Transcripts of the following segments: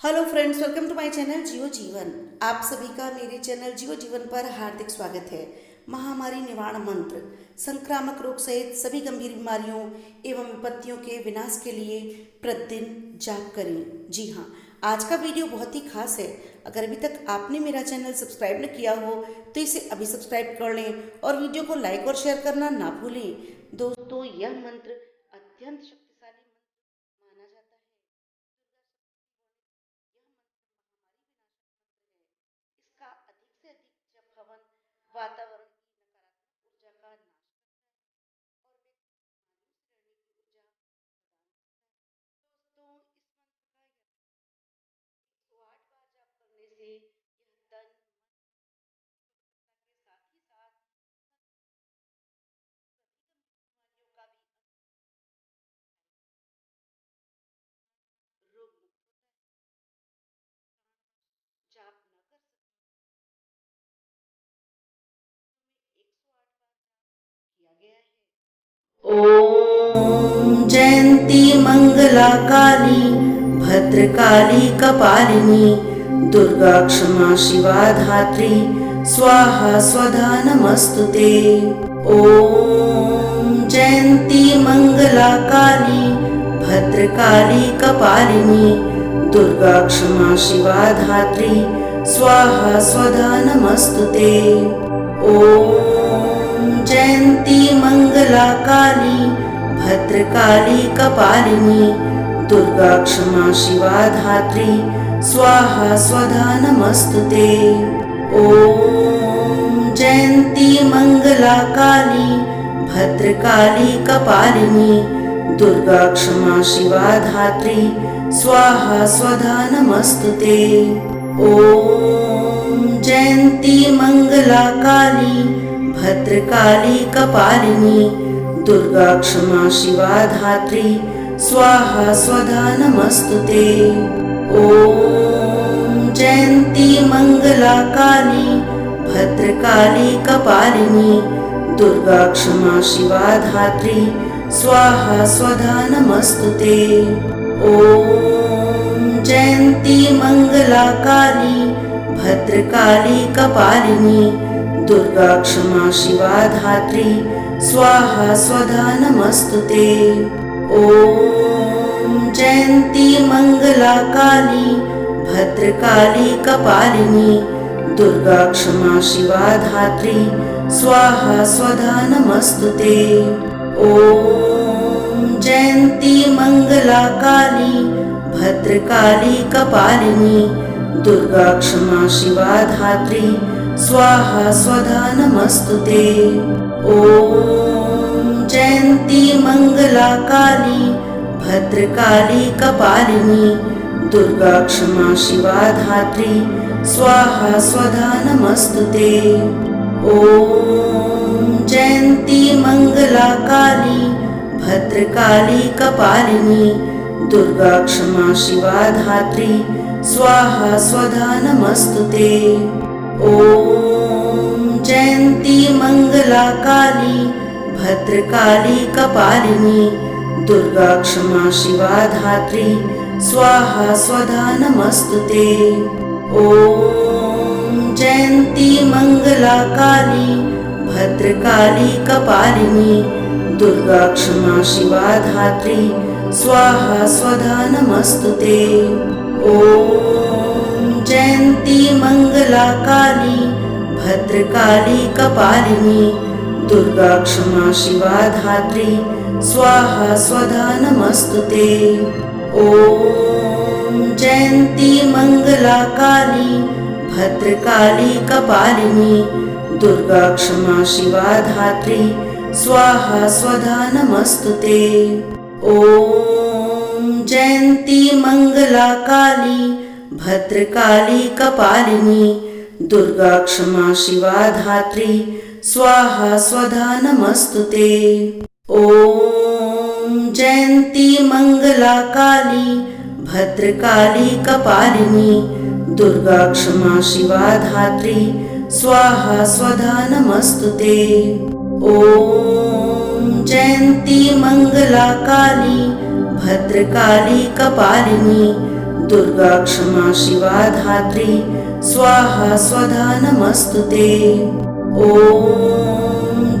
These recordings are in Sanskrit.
हेलो फ्रेंड्स, वेलकम टू माय चैनल जियो जीवन। आप सभी का मेरे चैनल जियो जीवन पर हार्दिक स्वागत है। महामारी निवारण मंत्र, संक्रामक रोग सहित सभी गंभीर बीमारियों एवं विपत्तियों के विनाश के लिए प्रतिदिन जाप करें। जी हाँ, आज का वीडियो बहुत ही खास है। अगर अभी तक आपने मेरा चैनल सब्सक्राइब न किया हो तो इसे अभी सब्सक्राइब कर लें और वीडियो को लाइक और शेयर करना ना भूलें। दोस्तों, यह मंत्र अत्यंत शक्तिशाली मंत्र माना जाता है। इसका अधिक से अधिक जप हवन वातावरण की नकारात्मक ऊर्जा का नाश करता है और व्यक्ति की मायूस रहने की ऊर्जा प्रदान करता है। दोस्तों, इस मंत्र का 108 बार जाप करने से यह तन मन के साथ ही साथ सभी गंभीर बीमारियों का भी रोग मुक्त होता है। जाप न कर सकते में 108 बार जाप किया गया है। ओम जयंती मंगला काली भद्रकाली कपालिनी दुर्गा क्षमा शिवा धात्री स्वाहा स्वधा नमस्तुते। ओम जयंती मंगला काली भद्रकाली कपालिनी दुर्गा क्षमा शिवा धात्री स्वाहा स्वधा नमस्तुते। ओम जयंती मंगला काली भद्रकाली कपालिनी दुर्गा क्षमा शिवा धात्री स्वाहा स्वधा नमस्तुते। ओम जयंती मंगला काली भद्रकाली कपालिनी दुर्गा क्षमा शिवा धात्री स्वाहा स्वधा नमस्तुते। ओम जयंती मंगला काली भद्रकाली कपालिनी दुर्गा क्षमा शिवा धात्री स्वाहा स्वधा नमस्तुते। ओम जयंती मंगला काली भद्रकाली कपालिनी दुर्गा क्षमा शिवा धात्री स्वाहा स्वधा नमस्तुते। ओम जयंती मंगला काली भद्रकाली कपालिनी दुर्गा क्षमा शिवा धात्री स्वाहा स्वधा नमस्तुते। ओम जयंती मंगला काली भद्रकाली कपालिनी दुर्गा क्षमा शिवा धात्री स्वाहा स्वधा नमस्तुते। ओम जयंती मंगला काली भद्रकाली कपालिनी दुर्गा क्षमा शिवा धात्री स्वाहा स्वधा नमस्तुते। ओम जयंती मंगला काली भद्रकाली कपालिनी दुर्गा क्षमा शिवा धात्री स्वाहा स्वधा नमस्तुते। ओम जयंती मंगला काली भद्रकाली कपालिनी दुर्गा क्षमा शिवा धात्री स्वाहा स्वधा नमस्तुते। ओम जयंती मंगला काली भद्रकाली कपालिनी दुर्गा क्षमा शिवा धात्री स्वाहा स्वधा नमस्तुते। ओम जयंती मंगला काली भद्रकाली कपालिनी दुर्गा क्षमा शिवा धात्री स्वाहा स्वधा नमस्तुते। ओम जयंती मंगला काली भद्रकाली कपालिनी दुर्गा क्षमा शिवा धात्री स्वाहा स्वधा नमस्तुते। ओम जयंती मंगला काली भद्रकाली कपालिनी दुर्गा क्षमा शिवा धात्री स्वाहा स्वधा नमस्तुते। ओम जयंती मंगला काली भद्रकाली कपालिनी दुर्गा क्षमा शिवा धात्री स्वाहा स्वधा नमस्तुते। ओम जयंती मंगला काली भद्रकाली कपालिनी दुर्गा क्षमा शिवा धात्री स्वाहा स्वधा नमस्तुते। ओम जयंती मंगला काली भद्रकाली कपालिनी दुर्गा क्षमा शिवा धात्री स्वाहा स्वधा नमस्तुते। ॐ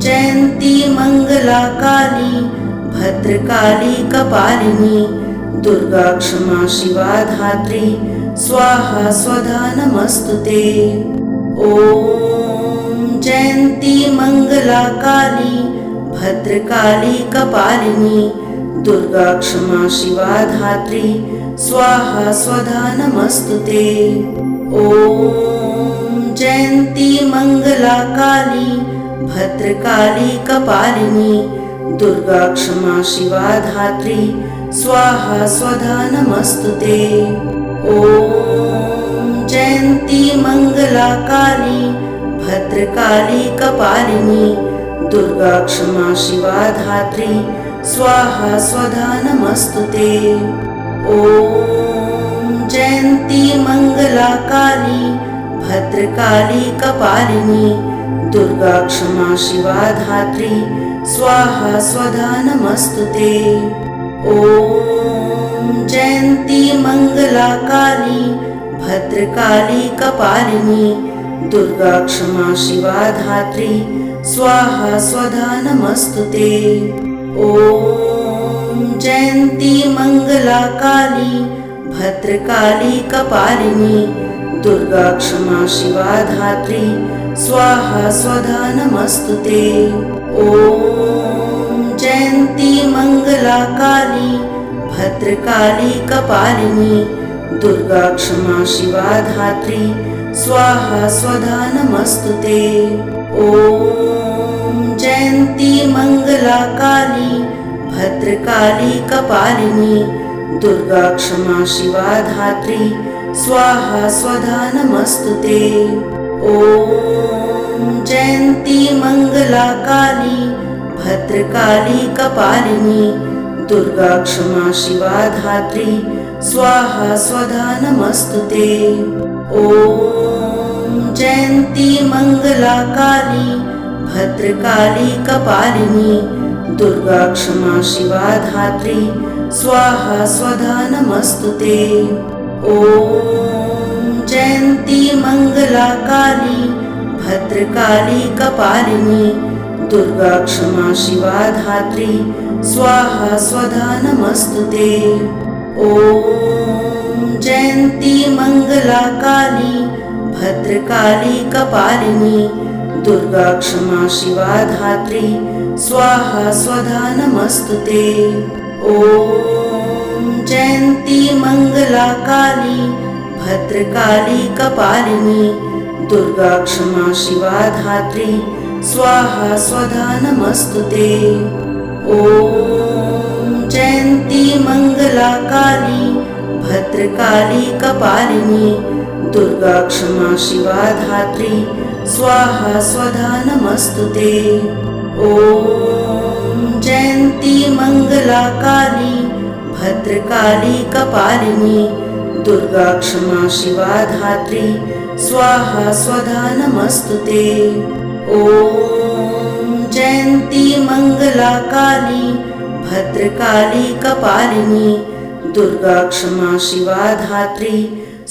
जयन्ती मंगला काली भद्रकाली कपालिनी दुर्गा क्षमा शिवा धात्री स्वाहा स्वधा नमस्तुते। ॐ जयन्ती मंगला काली भद्रकाली कपालिनी दुर्गा क्षमा शिवा धात्री स्वाहा स्वधा नमस्तुते। ॐ जयन्ती मंगला काली भद्रकाली कपालिनी दुर्गा क्षमा शिवा धात्री स्वाहा स्वधा नमस्तुते। ॐ जयन्ती मंगला काली भद्रकाली कपालिनी दुर्गा क्षमा शिवा धात्री स्वाहा स्वधा नमस्तुते। ॐ जयन्ती मंगला काली भद्रकाली कपालिनी दुर्गा क्षमा शिवा धात्री स्वाहा स्वधा नमस्तुते। ॐ जयन्ती मंगला काली भद्रकाली कपालिनी दुर्गा क्षमा शिवा धात्री स्वाहा स्वधा नमस्तुते। ॐ जयन्ती मंगला काली भद्रकाली कपालिनी दुर्गा क्षमा शिवा धात्री स्वाहा स्वधा नमस्तुते। ॐ जयन्ती मंगला काली भद्रकाली कपालिनी दुर्गा क्षमा शिवा धात्री स्वाहा स्वधा नमस्तुते। ॐ जयन्ती मंगला काली भद्रकाली कपालिनी दुर्गा क्षमा शिवा धात्री स्वाहा स्वधा नमस्तुते। ॐ जयन्ती मंगला काली भद्रकाली कपालिनी दुर्गा क्षमा शिवा धात्री स्वाहा स्वधा नमस्तुते। ॐ जयन्ती मंगला काली भद्रकाली कपालिनी दुर्गा क्षमा शिवा धात्री स्वाहा स्वधा नमस्तुते। ॐ जयन्ती मंगला काली भद्रकाली कपालिनी दुर्गा क्षमा शिवा धात्री स्वाहा स्वधा नमस्तुते। ॐ जयन्ती मंगला काली भद्रकाली कपालिनी दुर्गा क्षमा शिवा धात्री स्वाहा स्वधा नमस्तुते। ॐ जयन्ती मंगला काली भद्रकाली कपालिनी दुर्गा क्षमा शिवा धात्री स्वाहा स्वधा नमस्तुते। ॐ जयन्ती मंगला काली भद्रकाली कपालिनी दुर्गा क्षमा शिवा धात्री स्वाहा स्वधा नमस्तुते। ॐ जयन्ती मंगला काली भद्रकाली कपालिनी दुर्गा क्षमा शिवा धात्री स्वाहा स्वधा नमस्तुते। ॐ जयन्ती मंगला काली भद्रकाली कपालिनी दुर्गा क्षमा शिवा धात्री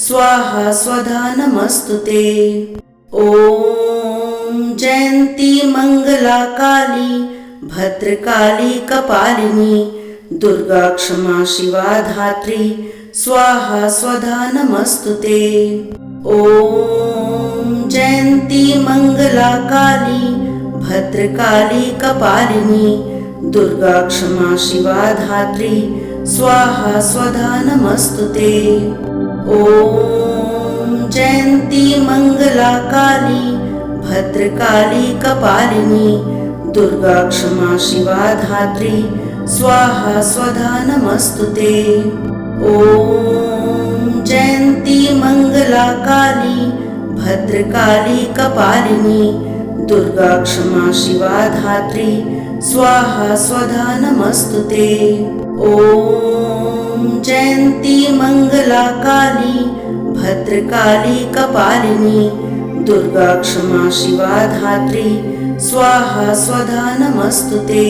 स्वाहा स्वधा नमस्तुते। ॐ जयन्ती मंगला काली भद्रकाली कपालिनी दुर्गा क्षमा शिवा धात्री स्वाहा स्वधा नमस्तुते। ॐ जयन्ती मंगला काली भद्रकाली कपालिनी दुर्गा क्षमा शिवा धात्री स्वाहा स्वधा नमस्तुते। ॐ जयन्ती मंगला काली भद्रकाली कपालिनी दुर्गा क्षमा शिवा धात्री स्वाहा स्वधा नमस्तुते। ॐ जयन्ती मंगला काली भद्रकाली कपालिनी दुर्गा क्षमा शिवा धात्री स्वाहा स्वधा नमस्तुते। ॐ जयन्ती मंगला काली भद्रकाली कपालिनी दुर्गा क्षमा शिवा धात्री स्वाहा स्वधा नमस्तुते।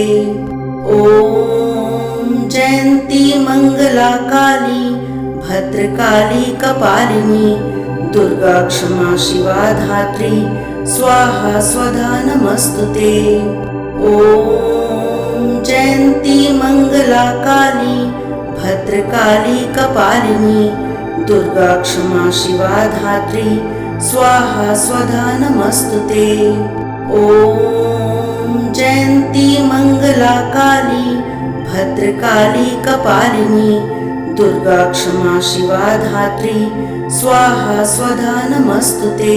ॐ जयन्ती मंगला काली भद्रकाली कपालिनी दुर्गा क्षमा शिवा धात्री स्वाहा स्वधा नमस्तुते। ओम जयंती मंगला काली भद्रकाली कपालिनी दुर्गा क्षमा शिवा धात्री स्वाहा स्वधा नमस्तुते। ओम जयंती मंगला काली भद्रकाली कपालिनी दुर्गा क्षमा शिवा धात्री स्वाहा स्वधा नमस्तुते।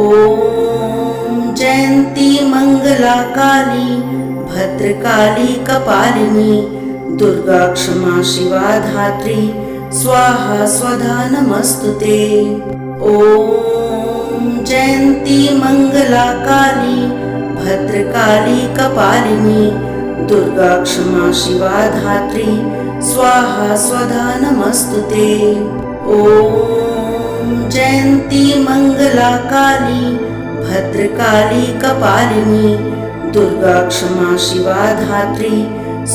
ओम जयंती मंगला काली भद्रकाली कपालिनी दुर्गा क्षमा शिवा धात्री स्वाहा स्वधा नमस्तुते। ओम जयंती मंगला काली भद्रकाली कपालिनी दुर्गा क्षमा शिवा धात्री स्वाहा स्वधा नमस्तुते। ओम जयंती मंगला काली भद्रकाली कपालिनी दुर्गा क्षमा शिवा धात्री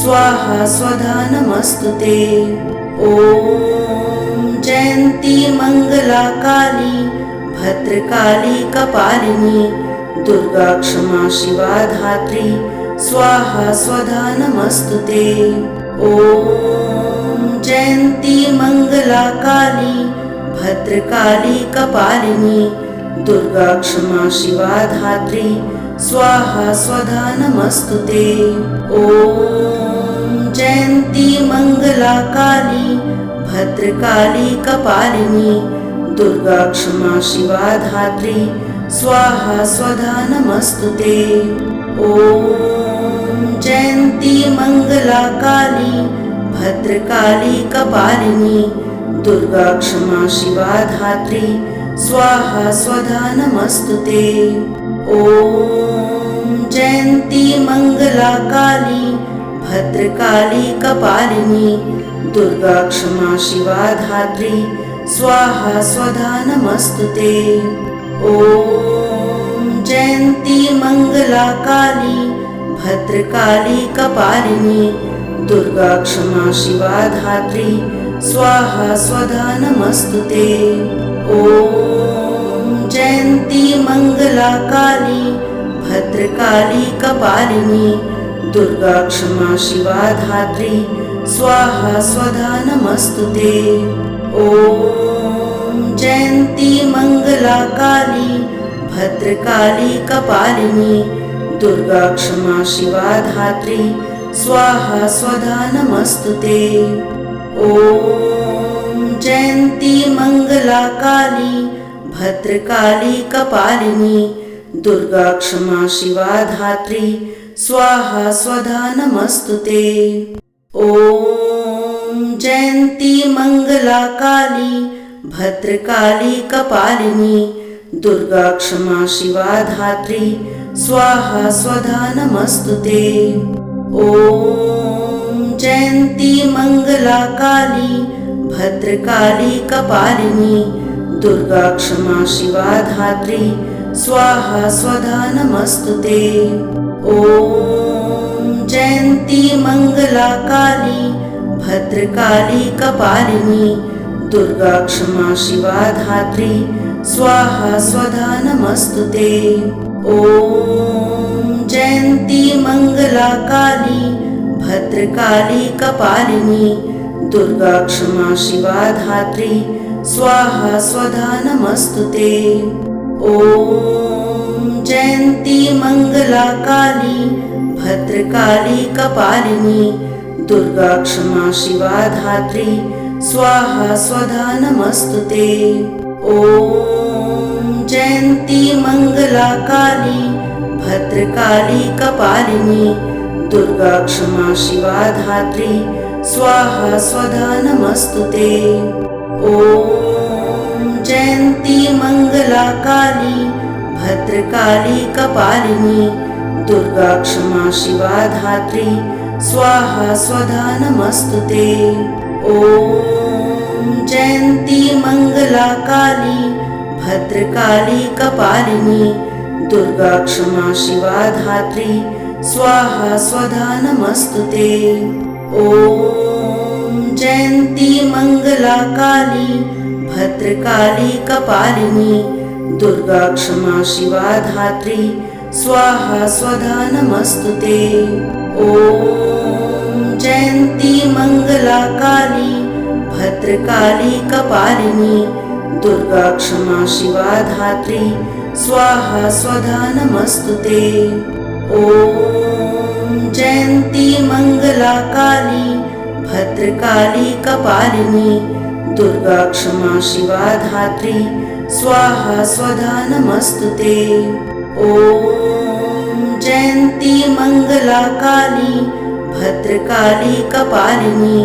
स्वाहा स्वधा नमस्तुते। ओम जयंती मंगला काली भद्रकाली कपालिनी दुर्गा क्षमा शिवा धात्री स्वाहा स्वधा नमस्तुते। ओम जयंती मंगला काली भद्रकाली कपालिनी दुर्गा क्षमा शिवा धात्री स्वाहा स्वधा नमस्तुते। ओम जयंती मंगला काली भद्रकाली कपालिनी दुर्गा क्षमा शिवा धात्री स्वाहा स्वधा नमस्तुते। ओम जयंती मंगला काली भद्रकाली कपालिनी दुर्गा क्षमा शिवा धात्री स्वाहा स्वधा नमस्तुते। ओम जयंती मंगला काली भद्रकाली कपालिनी दुर्गा क्षमा शिवा धात्री स्वाहा स्वधा नमस्तुते। ओम जयंती मंगला काली भद्रकाली कपालिनी दुर्गा क्षमा शिवा धात्री स्वाहा स्वधा नमस्तुते। ओम जयंती मंगला काली भद्रकाली कपालिनी दुर्गा क्षमा शिवा धात्री स्वाहा स्वधा नमस्तुते। ओम जयंती मंगला काली भद्रकाली कपालिनी दुर्गा क्षमा शिवा धात्री स्वाहा स्वधा नमस्तुते। ओम जयंती मंगला काली भद्रकाली कपालिनी दुर्गा क्षमा शिवा धात्री स्वाहा स्वधा नमस्तुते। ओम जयंती मंगला काली भद्रकाली कपालिनी दुर्गा क्षमा शिवा धात्री स्वाहा स्वधा नमस्तुते। ओम जयंती मंगला काली भद्रकाली कपालिनी दुर्गा क्षमा शिवा धात्री स्वाहा स्वधा नमस्तुते। ओम जयंती मंगला काली भद्रकाली कपालिनी दुर्गा क्षमा शिवा धात्री स्वाहा स्वधा नमस्तुते। ओम जयंती मंगला काली भद्रकाली कपालिनी दुर्गा क्षमा शिवा धात्री स्वाहा स्वधा नमस्तुते। ओम जयंती मंगला काली भद्रकाली कपालिनी दुर्गा क्षमा शिवा धात्री स्वाहा स्वधा नमस्तुते। ओम जयंती मंगला काली भद्रकाली कपालिनी दुर्गा क्षमा शिवा धात्री स्वाहा स्वधा नमस्तुते। ओम जयंती मंगला काली भद्रकाली कपालिनी दुर्गा क्षमा शिवा धात्री स्वाहा स्वधा नमस्तुते। ओम जयंती मंगला काली भद्रकाली कपालिनी दुर्गा क्षमा शिवा धात्री स्वाहा स्वधा नमस्तुते। ओम जयन्ती मंगला काली भद्रकाली कपालिनी दुर्गा क्षमा शिवा धात्री स्वाहा स्वधा नमस्तुते। ओम जयन्ती मंगला काली भद्रकाली कपालिनी दुर्गा क्षमा शिवा धात्री स्वाहा स्वधा नमस्तुते। ओम जयन्ती मंगला काली भद्रकाली कपालिनी दुर्गा क्षमा शिवा धात्री स्वाहा स्वधा नमस्तुते। ओम जयन्ती मंगला काली भद्रकाली कपालिनी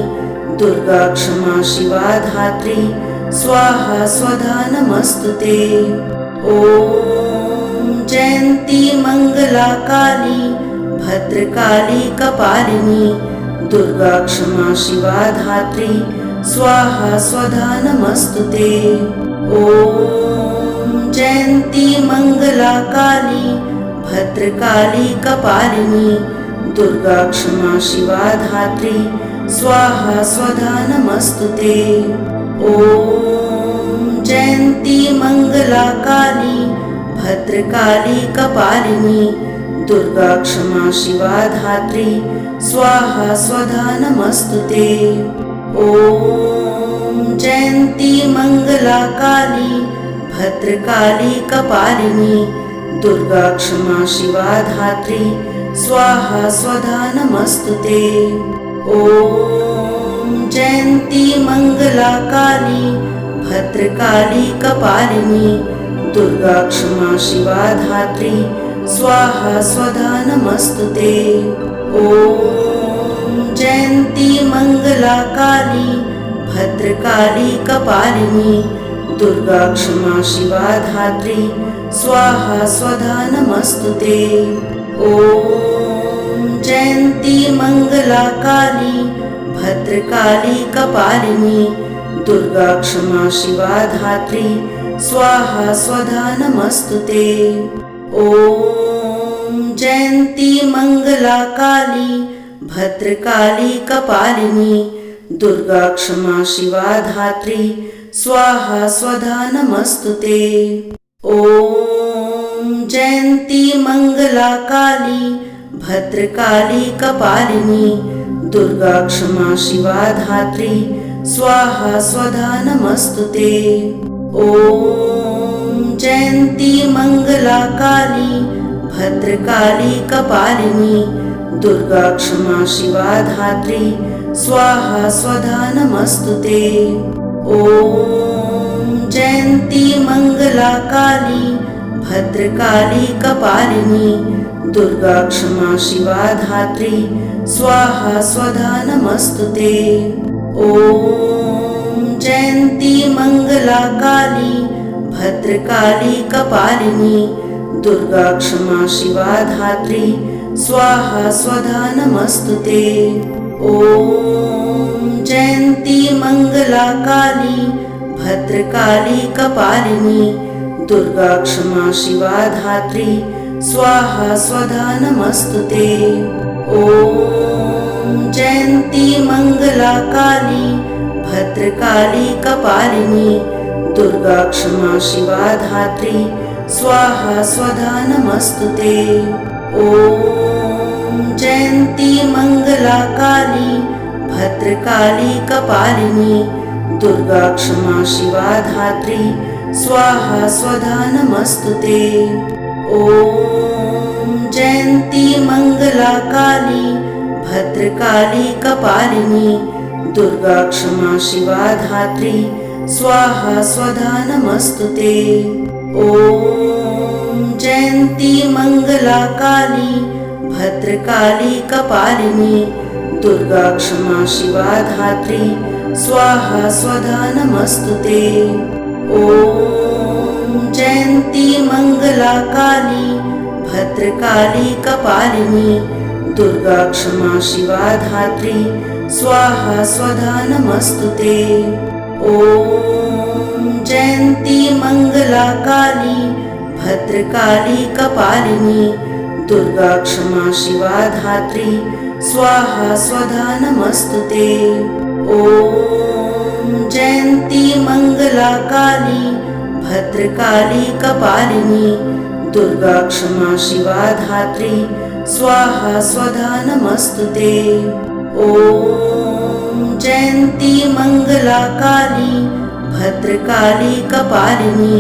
दुर्गा क्षमा शिवा धात्री स्वाहा स्वधा नमस्तुते। ओम जयन्ती मंगला काली भद्रकाली कपालिनी दुर्गा क्षमा शिवा धात्री स्वाहा स्वधा नमस्तुते। ओम जयन्ती मंगला काली भद्रकाली कपालिनी दुर्गा क्षमा शिवा धात्री स्वाहा स्वधा नमस्तुते। ओम जयन्ती मंगला काली भद्रकाली कपालिनी दुर्गा क्षमा शिवा धात्री स्वाहा स्वधा नमस्तुते। ओम जयन्ती मंगला काली भद्रकाली कपालिनी दुर्गा क्षमा शिवा धात्री स्वाहा स्वधा नमस्तुते। ओम जयन्ती मंगला काली भद्रकाली कपालिनी दुर्गा क्षमा शिवा धात्री स्वाहा स्वधा नमस्तुते। ओम जयन्ती मंगला काली भद्रकाली कपालिनी दुर्गा क्षमा शिवा धात्री स्वाहा स्वधा नमस्तुते। ओम जयन्ती मंगला काली भद्रकाली कपालिनी दुर्गा क्षमा शिवा धात्री स्वाहा स्वधा नमस्तुते। ओम जयन्ती मंगला काली भद्रकाली कपालिनी दुर्गा क्षमा शिवा धात्री स्वाहा स्वधा नमस्तुते। ओम जयन्ती मंगला काली भद्रकाली कपालिनी दुर्गा क्षमा शिवा धात्री स्वाहा स्वधा नमस्तुते। ओम जयन्ती मंगला काली भद्रकाली कपालिनी दुर्गा क्षमा शिवा धात्री स्वाहा स्वधा नमस्तुते। ओम जयन्ती मंगला काली भद्रकाली कपालिनी दुर्गा क्षमा शिवा धात्री स्वाहा स्वधा नमस्तुते। ओम जयन्ती मंगला काली भद्रकाली कपालिनी दुर्गा क्षमा शिवा धात्री स्वाहा स्वधा नमस्तुते। ओम जयन्ती मंगला काली भद्रकाली कपालिनी दुर्गा क्षमा शिवा धात्री स्वाहा स्वधा नमस्तुते। ओम जयन्ती मंगला काली भद्रकाली कपालिनी दुर्गा क्षमा शिवा धात्री स्वाहा स्वधा नमस्तुते। ओम जयन्ती मंगला काली भद्रकाली कपालिनी दुर्गा क्षमा शिवा धात्री स्वाहा स्वधा नमस्तुते। ओम जयन्ती मंगला काली भद्रकाली कपालिनी दुर्गा क्षमा शिवा धात्री स्वाहा स्वधा नमस्तुते। ओम जयन्ती मंगला काली भद्रकाली कपालिनी दुर्गा क्षमा शिवा धात्री स्वाहा स्वधा नमस्तुते। ओम जयन्ती मंगला काली भद्रकाली कपालिनी दुर्गा क्षमा शिवा धात्री स्वाहा स्वधा नमस्तुते। ओम जयन्ती मंगला काली भद्रकाली कपालिनी दुर्गा क्षमा शिवा धात्री स्वाहा स्वधा नमस्तुते। ॐ जयन्ती मङ्गला काली भद्रकाली कपालिनी दुर्गा क्षमा शिवा धात्री स्वाहा स्वधा नमस्तुते। ॐ जयन्ती मङ्गला काली भद्रकाली कपालिनी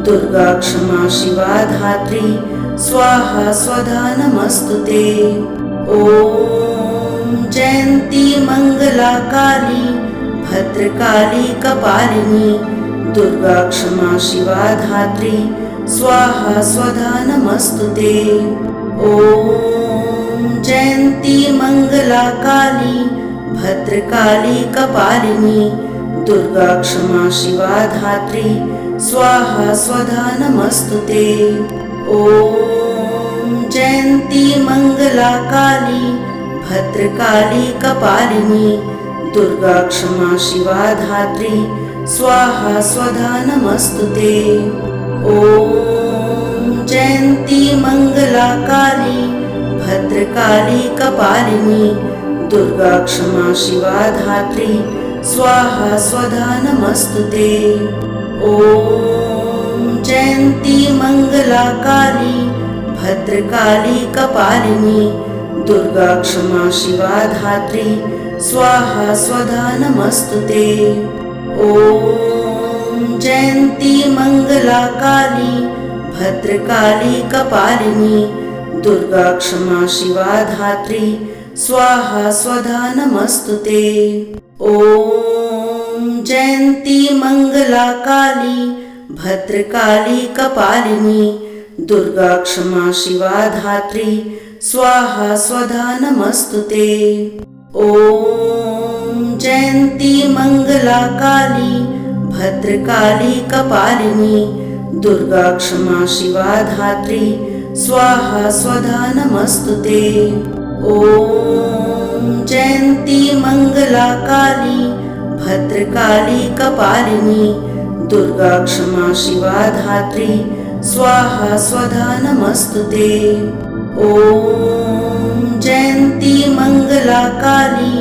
दुर्गा क्षमा शिवा धात्री स्वाहा स्वधा नमस्तुते। ॐ जयन्ती मङ्गला काली भद्रकाली कपालिनी दुर्गा क्षमा शिवा धात्री स्वाहा स्वधा नमस्तुते। ॐ जयन्ती मङ्गला काली भद्रकाली कपालिनी दुर्गा क्षमा शिवा धात्री स्वाहा स्वधा नमस्तुते। ॐ जयन्ती मङ्गला काली भद्रकाली कपालिनी दुर्गा क्षमा शिवा धात्री स्वाहा स्वधा नमस्तुते। ॐ जयन्ती मङ्गला काली भद्रकाली कपालिनी दुर्गा क्षमा शिवा धात्री स्वाहा स्वधा नमस्तुते। ॐ जयन्ती मङ्गला काली भद्रकाली कपालिनी दुर्गा क्षमा शिवा धात्री स्वाहा स्वधा नमस्तुते। ॐ जयन्ती मङ्गला काली भद्रकाली कपालिनी दुर्गा क्षमा शिवा धात्री स्वाहा स्वधा नमस्तुते। ॐ जयन्ती मङ्गला काली भद्रकाली कपालिनी दुर्गा क्षमा शिवा धात्री स्वाहा स्वधा नमस्तुते। ॐ जयन्ती मङ्गला काली भद्रकाली कपालिनी दुर्गा क्षमा शिवा धात्री स्वाहा स्वधा नमस्तुते। ॐ जयन्ती मङ्गला काली भद्रकाली कपालिनी दुर्गा क्षमा शिवा धात्री स्वाहा स्वधा नमस्तुते। ॐ जयन्ती मङ्गला काली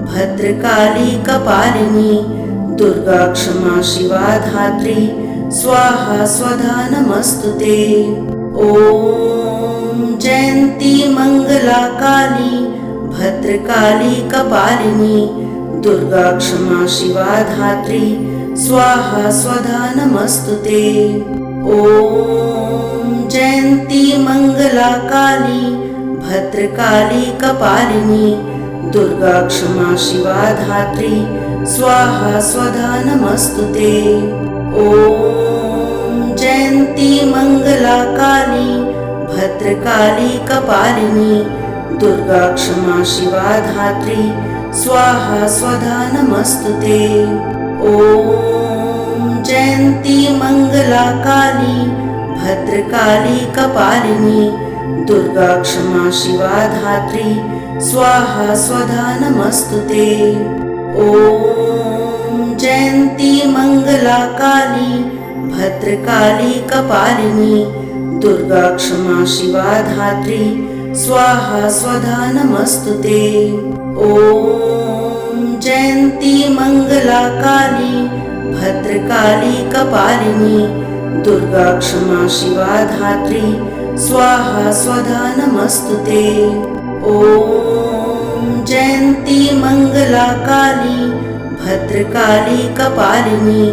भद्रकाली कपालिनी दुर्गा क्षमा शिवा धात्री स्वाहा स्वधा नमस्तुते। ॐ जयन्ती मङ्गला काली भद्रकाली कपालिनी दुर्गा क्षमा शिवा धात्री स्वाहा स्वधा नमस्तुते। ॐ जयन्ती मङ्गला काली भद्रकाली कपालिनी दुर्गा क्षमा शिवा धात्री स्वाहा स्वधा नमस्तुते। ॐ जयन्ती मङ्गला काली भद्रकाली कपालिनी दुर्गा क्षमा शिवा धात्री स्वाहा स्वधा नमस्तुते। ॐ जयन्ती मङ्गला काली भद्रकाली कपालिनी दुर्गा क्षमा शिवा धात्री स्वाहा स्वधा नमस्तुते। ॐ जयन्ती मङ्गला काली भद्रकाली कपालिनी दुर्गा क्षमा शिवा धात्री स्वाहा स्वधा नमस्तुते। ॐ जयन्ती मङ्गला काली भद्रकाली कपालिनी दुर्गा क्षमा शिवा धात्री स्वाहा स्वधा नमस्तुते। ॐ जयन्ती मङ्गला काली भद्रकाली कपालिनी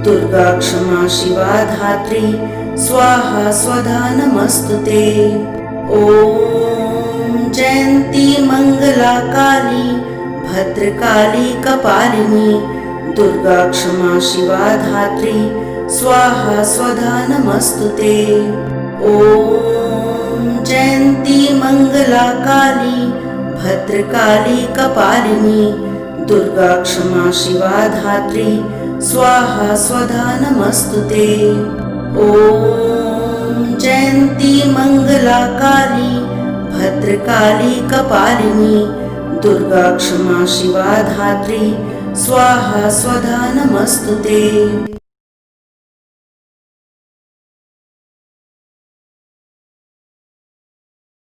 दुर्गा क्षमा शिवा धात्री स्वाहा स्वधा नमस्तुते। ॐ जयन्ती मङ्गला काली भद्रकाली कपालिनी दुर्गा क्षमा शिवा धात्री स्वाहा स्वधा नमस्तुते। ॐ जयन्ती मङ्गला काली भद्रकाली कपालिनी दुर्गा क्षमा शिवा धात्री स्वाहा स्वधा नमस्तुते। ॐ जयन्ती मङ्गला काली भद्रकाली कपालिनी दुर्गा क्षमा शिवा धात्री स्वाहा स्वधा नमस्तुते।